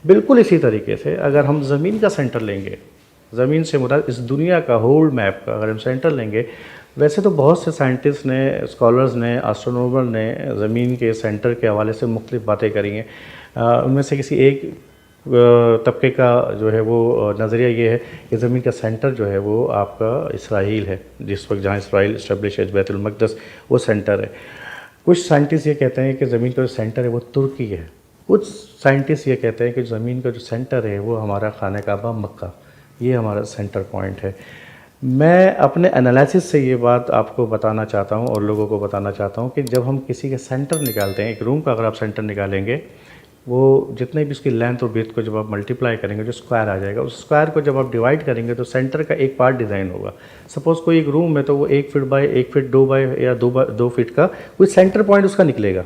بالکل اسی طریقے سے اگر ہم زمین کا سینٹر لیں گے، زمین سے مراد اس دنیا کا ہول میپ کا اگر ہم سینٹر لیں گے، ویسے تو بہت سے سائنٹسٹ نے، اسکالرز نے، آسٹرونومر نے زمین کے سینٹر کے حوالے سے مختلف باتیں کری ہیں۔ ان میں سے کسی ایک طبقے کا جو ہے وہ نظریہ یہ ہے کہ زمین کا سینٹر جو ہے وہ آپ کا اسرائیل ہے، جس وقت جہاں اسرائیل اسٹیبلش ہے، بیت المقدس وہ سینٹر ہے۔ کچھ سائنٹسٹ یہ کہتے ہیں کہ زمین کا جو سینٹر ہے وہ ترکی ہے، کچھ سائنٹسٹ یہ کہتے ہیں کہ زمین کا جو سینٹر ہے وہ ہمارا خانہ کعبہ مکہ، یہ ہمارا سینٹر پوائنٹ ہے۔ میں اپنے انالیسس سے یہ بات آپ کو بتانا چاہتا ہوں اور لوگوں کو بتانا چاہتا ہوں کہ جب ہم کسی کا سینٹر نکالتے ہیں، ایک روم کا اگر آپ سینٹر نکالیں گے، وہ جتنے بھی اس کی لینتھ اور بریتھ کو جب آپ ملٹیپلائی کریں گے جو اسکوائر آ جائے گا، اس اسکوائر کو جب آپ ڈیوائڈ کریں گے تو سینٹر کا ایک پارٹ ڈیزائن ہوگا۔ سپوز کوئی ایک روم ہے تو وہ 1 فٹ بائی 1 فٹ 2 بائی یا 2 فٹ کا کوئی سینٹر پوائنٹ اس کا نکلے گا۔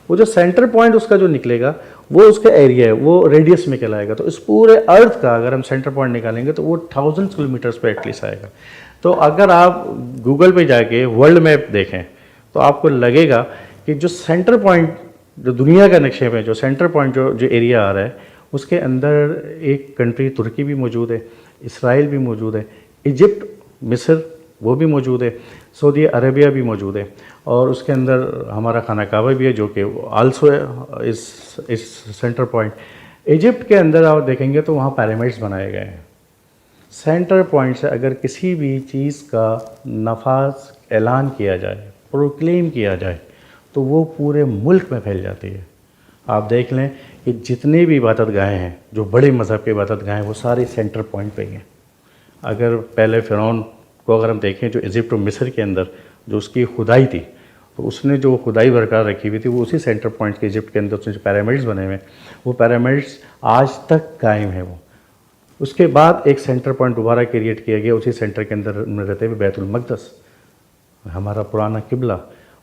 وہ جو سینٹر پوائنٹ اس کا جو نکلے گا وہ اس کا ایریا ہے، وہ ریڈیس میں کہلائے گا۔ تو اس پورے ارتھ کا اگر ہم سینٹر پوائنٹ نکالیں گے تو وہ 1000 کلومیٹرز پہ ایٹ لیسٹ آئے گا۔ تو اگر آپ گوگل پہ جا کے ورلڈ میپ دیکھیں تو آپ کو لگے گا کہ جو سینٹر پوائنٹ جو دنیا کا نقشے میں جو سینٹر پوائنٹ جو ایریا آ رہا ہے اس کے اندر ایک کنٹری ترکی بھی موجود ہے، اسرائیل بھی موجود ہے، ایجپٹ، مصر وہ بھی موجود ہے، سعودی عربیہ بھی موجود ہے، اور اس کے اندر ہمارا خانہ کعبہ بھی ہے جو کہ آلسو اس سینٹر پوائنٹ۔ ایجپٹ کے اندر آپ دیکھیں گے تو وہاں پیرامڈس بنائے گئے ہیں۔ سینٹر پوائنٹ سے اگر کسی بھی چیز کا نفاذ اعلان کیا جائے، پروکلیم کیا جائے تو وہ پورے ملک میں پھیل جاتی ہے۔ آپ دیکھ لیں کہ جتنے بھی عبادت گاہیں ہیں، جو بڑے مذہب کے عبادت گاہیں وہ سارے سینٹر پوائنٹ پہ ہی ہیں۔ اگر پہلے فرعون کو اگر ہم دیکھیں جو ایجپٹ اور مصر کے اندر جو اس کی خدائی تھی، تو اس نے جو خدائی برقرار رکھی ہوئی تھی وہ اسی سینٹر پوائنٹ کے ایجپٹ کے اندر اس نے جو پیرامڈس بنے ہوئے ہیں وہ پیرامڈس آج تک قائم ہیں۔ وہ اس کے بعد ایک سینٹر پوائنٹ دوبارہ کریٹ کیا گیا اسی سینٹر کے اندر میں رہتے ہوئے، بیت المقدس ہمارا پرانا قبلہ،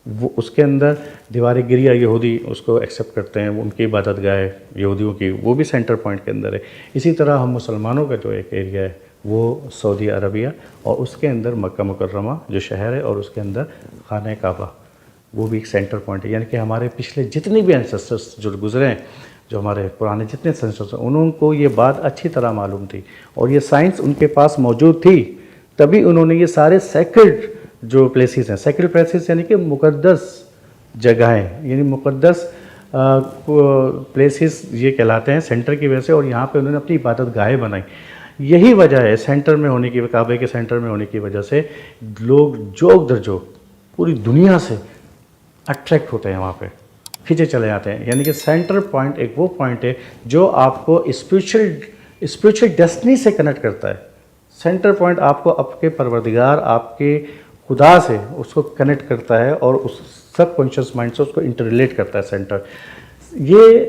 وہ اس کے اندر دیوار گریہ یہودی اس کو ایکسیپٹ کرتے ہیں، ان کی عبادت گاہ یہودیوں کی وہ بھی سینٹر پوائنٹ کے اندر ہے۔ اسی طرح ہم مسلمانوں کا جو ایک ایریا ہے وہ سعودی عربیہ، اور اس کے اندر مکہ مکرمہ جو شہر ہے، اور اس کے اندر خانہ کعبہ وہ بھی ایک سینٹر پوائنٹ ہے۔ یعنی کہ ہمارے پچھلے جتنے بھی اینسسٹرس جو گزرے ہیں، جو ہمارے پرانے جتنے اینسسٹرس ہیں، انہوں کو یہ بات اچھی طرح معلوم تھی اور یہ سائنس ان کے پاس موجود تھی، تبھی انہوں نے یہ سارے سیکرڈ جو پلیسز ہیں، سیکرڈ پلیسز یعنی کہ مقدس جگہیں، یعنی مقدس پلیسز یہ کہلاتے ہیں سینٹر کی وجہ سے، اور یہاں پہ انہوں نے اپنی عبادت گاہیں بنائی۔ یہی وجہ ہے سینٹر میں ہونے کی، کعبے کے سینٹر میں ہونے کی وجہ سے لوگ جوک در جوک پوری دنیا سے اٹریکٹ ہوتے ہیں، وہاں پہ کھینچے چلے جاتے ہیں۔ یعنی کہ سینٹر پوائنٹ ایک وہ پوائنٹ ہے جو آپ کو اسپریچول ڈیسٹنی سے کنیکٹ کرتا ہے۔ سینٹر پوائنٹ آپ کو آپ کے پروردگار، آپ کے خدا سے اس کو کنیکٹ کرتا ہے اور اس سب کانشیس مائنڈ سے اس کو انٹر ریلیٹ کرتا ہے سینٹر۔ یہ